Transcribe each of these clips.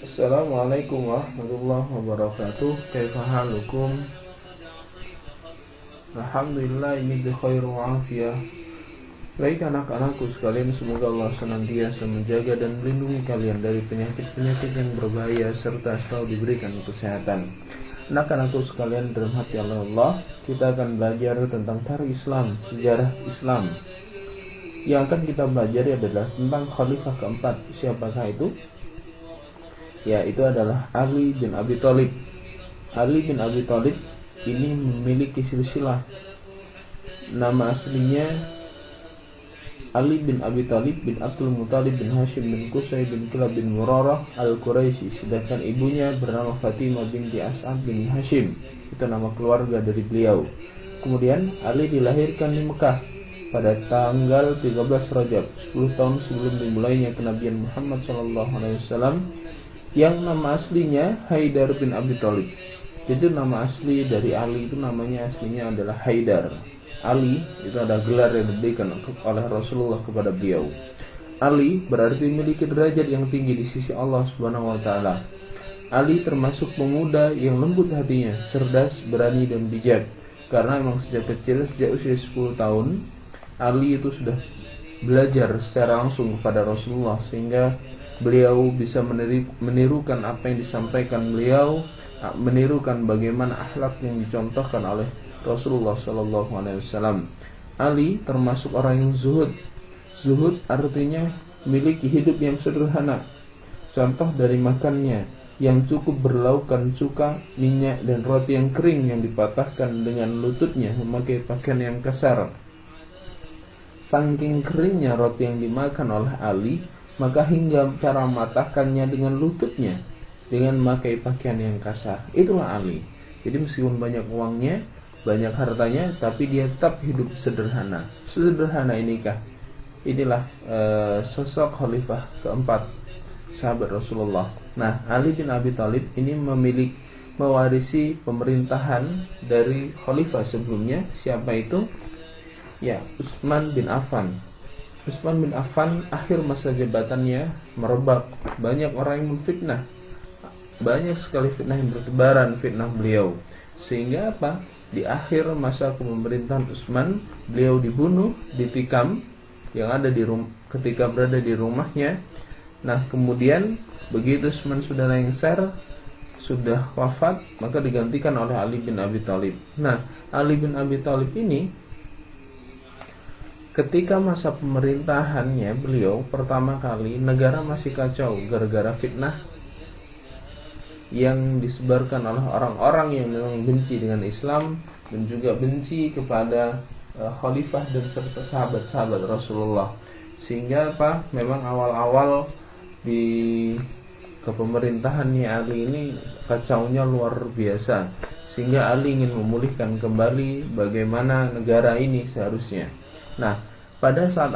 Assalamualaikum warahmatullahi wabarakatuh. Kaifa halukum? Alhamdulillah, ini bi khair wa afiyah. Baik anak-anakku sekalian, semoga Allah senantiasa menjaga dan melindungi kalian dari penyakit-penyakit yang berbahaya serta selalu diberikan kesehatan. Anak-anakku sekalian dirahmati Allah, kita akan belajar tentang tarikh Islam, sejarah Islam. Yang akan kita pelajari adalah tentang khalifah keempat. Siapakah itu? Ya, itu adalah Ali bin Abi Thalib. Ali bin Abi Thalib ini memiliki silsilah. Nama aslinya Ali bin Abi Thalib bin Abdul Muthalib bin Hashim bin Qusay bin Kilab bin Murarah al-Quraisy, sedangkan ibunya bernama Fatimah binti As'ad bin Hashim. Itu nama keluarga dari beliau. Kemudian Ali dilahirkan di Mekah pada tanggal 13 Rajab, 10 tahun sebelum dimulainya kenabian Muhammad SAW, yang nama aslinya Haidar bin Abi Thalib. Jadi nama asli dari Ali itu namanya aslinya adalah Haidar. Ali itu ada gelar yang diberikan oleh Rasulullah kepada beliau. Ali berarti memiliki derajat yang tinggi di sisi Allah Subhanahu wa taala. Ali termasuk pemuda yang lembut hatinya, cerdas, berani dan bijak. Karena memang sejak kecil, sejak usia 10 tahun, Ali itu sudah belajar secara langsung kepada Rasulullah, sehingga beliau bisa menirukan apa yang disampaikan beliau, menirukan bagaimana akhlak yang dicontohkan oleh Rasulullah SAW. Ali termasuk orang yang zuhud. Zuhud artinya memiliki hidup yang sederhana. Contoh dari makannya yang cukup berlaukan cuka, minyak, dan roti yang kering yang dipatahkan dengan lututnya, memakai pakaian yang kasar. Saking keringnya roti yang dimakan oleh Ali, maka hingga cara mematahkannya dengan lututnya dengan memakai pakaian yang kasar. Itulah Ali. Jadi meskipun banyak uangnya, banyak hartanya, tapi dia tetap hidup sederhana. Sederhana inikah? Inilah sosok khalifah keempat sahabat Rasulullah. Nah, Ali bin Abi Thalib ini mewarisi pemerintahan dari khalifah sebelumnya. Siapa itu? Ya, Utsman bin Affan. Utsman bin Affan akhir masa jabatannya merebak. Banyak orang yang memfitnah. Banyak sekali fitnah yang bertebaran, fitnah beliau. Sehingga apa? Di akhir masa kepemerintahan Utsman, beliau dibunuh, ditikam yang ada ketika berada di rumahnya. Nah, kemudian begitu Utsman sudah lengser, sudah wafat, maka digantikan oleh Ali bin Abi Thalib. Nah, Ali bin Abi Thalib ini ketika masa pemerintahannya beliau pertama kali, negara masih kacau gara-gara fitnah yang disebarkan oleh orang-orang yang memang benci dengan Islam dan juga benci kepada khalifah dan serta sahabat-sahabat Rasulullah. Sehingga apa? Memang awal-awal di kepemerintahannya Ali ini kacaunya luar biasa. Sehingga Ali ingin memulihkan kembali bagaimana negara ini seharusnya. Nah, pada saat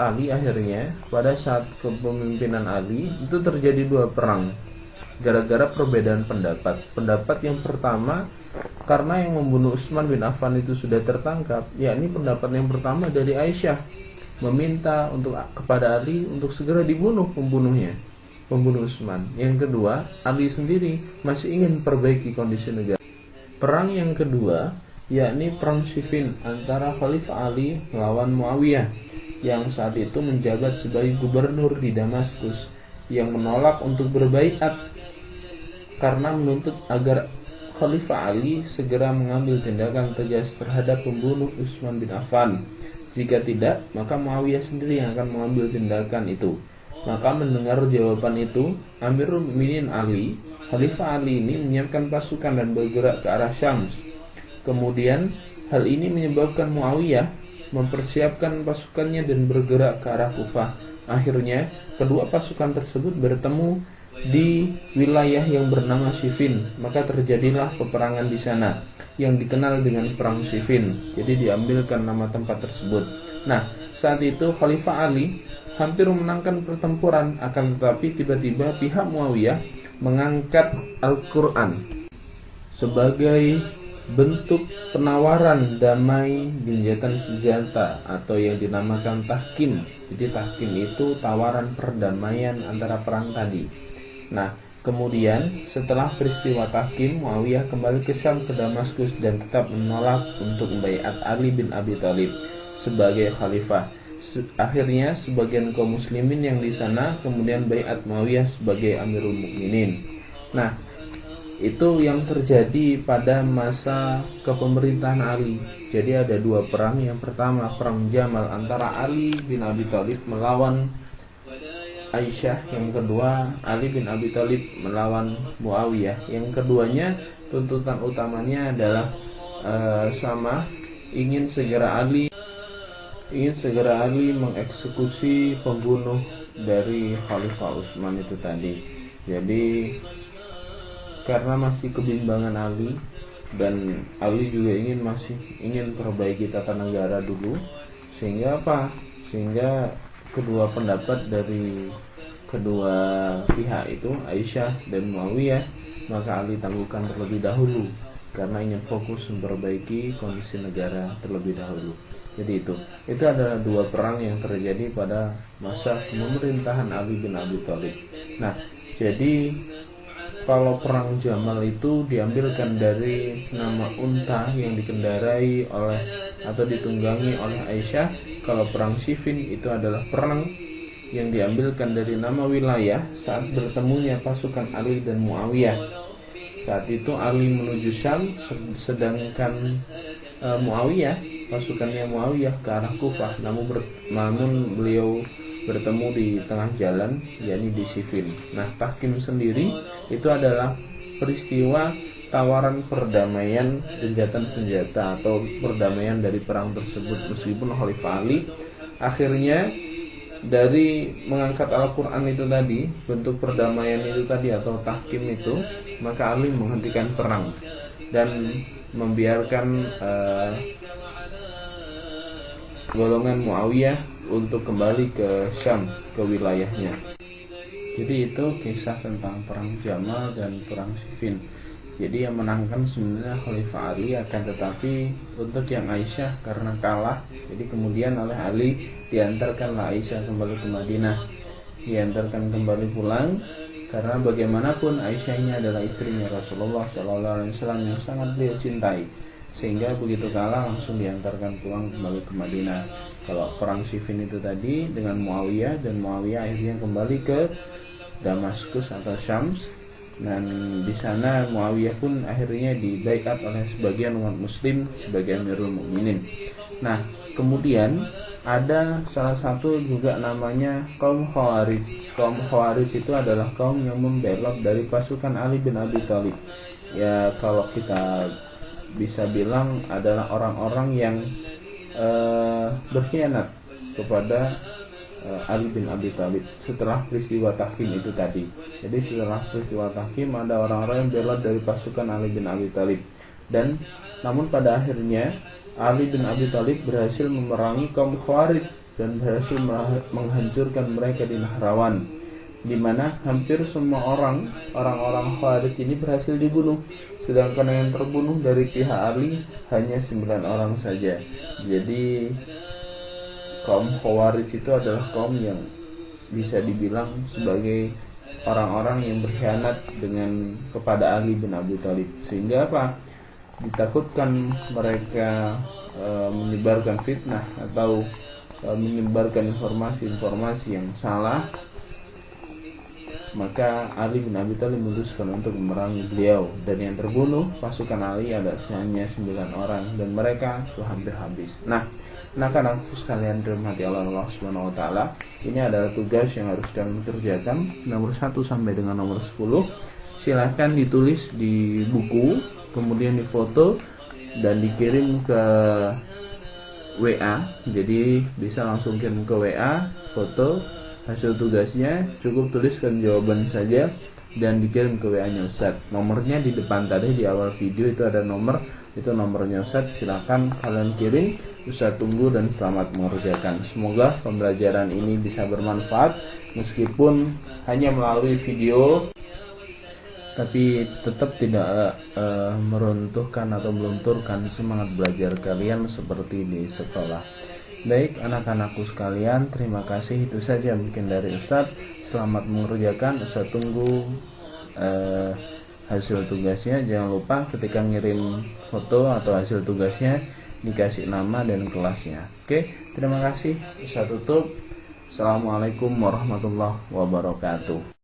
pada saat kepemimpinan Ali itu terjadi dua perang gara-gara perbedaan pendapat. Pendapat yang pertama, karena yang membunuh Utsman bin Affan itu sudah tertangkap, yakni pendapat yang pertama dari Aisyah, meminta kepada Ali untuk segera dibunuh pembunuh Utsman. Yang kedua, Ali sendiri masih ingin perbaiki kondisi negara. Perang yang kedua yakni perang Siffin antara Khalifah Ali melawan Muawiyah yang saat itu menjabat sebagai gubernur di Damaskus, yang menolak untuk berbaiat karena menuntut agar Khalifah Ali segera mengambil tindakan tegas terhadap pembunuh Utsman bin Affan. Jika tidak, maka Muawiyah sendiri yang akan mengambil tindakan itu. Maka mendengar jawaban itu, Amirul Mukminin Ali, Khalifah Ali ini menyiapkan pasukan dan bergerak ke arah Syams. Kemudian hal ini menyebabkan Muawiyah mempersiapkan pasukannya dan bergerak ke arah Kufah. Akhirnya kedua pasukan tersebut bertemu di wilayah yang bernama Siffin. Maka terjadilah peperangan di sana yang dikenal dengan perang Siffin. Jadi diambilkan nama tempat tersebut. Nah, saat itu Khalifah Ali hampir memenangkan pertempuran, akan tetapi tiba-tiba pihak Muawiyah mengangkat Al-Quran sebagai bentuk penawaran damai gencatan senjata atau yang dinamakan tahkim. Jadi tahkim itu tawaran perdamaian antara perang tadi. Nah, Kemudian setelah peristiwa tahkim, Muawiyah kembali ke Syam ke Damaskus dan tetap menolak untuk membaiat Ali bin Abi Thalib sebagai khalifah. Akhirnya sebagian kaum muslimin yang di sana kemudian baiat Muawiyah sebagai Amirul Mukminin. Nah, itu yang terjadi pada masa kepemerintahan Ali. Jadi ada dua perang. Yang pertama perang Jamal antara Ali bin Abi Thalib melawan Aisyah. Yang kedua Ali bin Abi Thalib melawan Muawiyah. Yang keduanya tuntutan utamanya adalah sama, ingin segera Ali mengeksekusi pembunuh dari Khalifah Utsman itu tadi. Jadi karena masih kebimbangan Ali, dan Ali juga masih ingin perbaiki tata negara dulu, sehingga kedua pendapat dari kedua pihak itu, Aisyah dan Muawiyah, maka Ali tangguhkan terlebih dahulu karena ingin fokus memperbaiki kondisi negara terlebih dahulu. Jadi itu adalah dua perang yang terjadi pada masa pemerintahan Ali bin Abi Thalib. Nah, jadi kalau perang Jamal itu diambilkan dari nama unta yang dikendarai oleh atau ditunggangi oleh Aisyah. Kalau perang Siffin itu adalah perang yang diambilkan dari nama wilayah saat bertemunya pasukan Ali dan Muawiyah. Saat itu Ali menuju Syam, sedangkan pasukannya Muawiyah ke arah Kufah. Namun beliau bertemu di tengah jalan, yakni di Siffin. Nah, tahkim sendiri itu adalah peristiwa tawaran perdamaian gencatan senjata atau perdamaian dari perang tersebut. Meskipun Khalifah Ali akhirnya dari mengangkat Al-Quran itu tadi, bentuk perdamaian itu tadi atau tahkim itu, maka Ali menghentikan perang dan membiarkan golongan Muawiyah untuk kembali ke Syam, ke wilayahnya. Jadi itu kisah tentang perang Jamal dan perang Siffin. Jadi yang menangkan sebenarnya Khalifah Ali, akan tetapi untuk yang Aisyah karena kalah, jadi kemudian oleh Ali diantarkanlah Aisyah kembali ke Madinah, diantarkan kembali pulang, karena bagaimanapun Aisyah ini adalah istrinya Rasulullah SAW yang sangat beliau cintai, sehingga begitu kalah langsung diantarkan pulang kembali ke Madinah. Kalau perang Siffin itu tadi dengan Muawiyah, dan Muawiyah akhirnya kembali ke Damaskus atau Syams, dan di sana Muawiyah pun akhirnya dibaiat oleh sebagian umat muslim sebagai Amirul Mukminin. Nah, kemudian ada salah satu juga namanya kaum Khawarij. Kaum Khawarij itu adalah kaum yang membelot dari pasukan Ali bin Abi Thalib. Ya, kalau kita bisa bilang adalah orang-orang yang berkhianat kepada Ali bin Abi Thalib setelah peristiwa tahkim itu tadi. Jadi setelah peristiwa tahkim ada orang-orang yang belot dari pasukan Ali bin Abi Thalib, dan namun pada akhirnya Ali bin Abi Thalib berhasil memerangi kaum Khawarij dan berhasil menghancurkan mereka di Nahrawan, di mana hampir semua orang-orang Khawarij ini berhasil dibunuh. Sedangkan yang terbunuh dari pihak Ali hanya 9 orang saja. Jadi kaum Khawarij itu adalah kaum yang bisa dibilang sebagai orang-orang yang berkhianat kepada Ali bin Abi Thalib. Sehingga ditakutkan mereka menyebarkan fitnah atau menyebarkan informasi-informasi yang salah, maka Ali bin Abi Thalib memutuskan untuk memerangi beliau, dan yang terbunuh pasukan Ali ada hanya 9 orang, dan mereka itu hampir habis. Nah, anak-anakku sekalian dirahmati Allah Subhanahu wa taala, ini adalah tugas yang harus kalian kerjakan, nomor 1 sampai dengan nomor 10. Silahkan ditulis di buku, kemudian difoto dan dikirim ke WA. Jadi bisa langsung kirim ke WA foto hasil tugasnya, cukup tuliskan jawaban saja dan dikirim ke WA-nya Ustaz. Nomornya di depan tadi, di awal video itu ada nomor, itu nomornya Ustaz. Silakan kalian kirim, Ustaz tunggu dan selamat mengerjakan. Semoga pembelajaran ini bisa bermanfaat, meskipun hanya melalui video, tapi tetap tidak meruntuhkan atau melunturkan semangat belajar kalian seperti di sekolah. Baik anak-anakku sekalian, terima kasih, itu saja mungkin dari Ustaz. Selamat mengerjakan, Ustaz tunggu hasil tugasnya. Jangan lupa ketika ngirim foto atau hasil tugasnya dikasih nama dan kelasnya. Oke, terima kasih. Saya tutup. Assalamualaikum warahmatullahi wabarakatuh.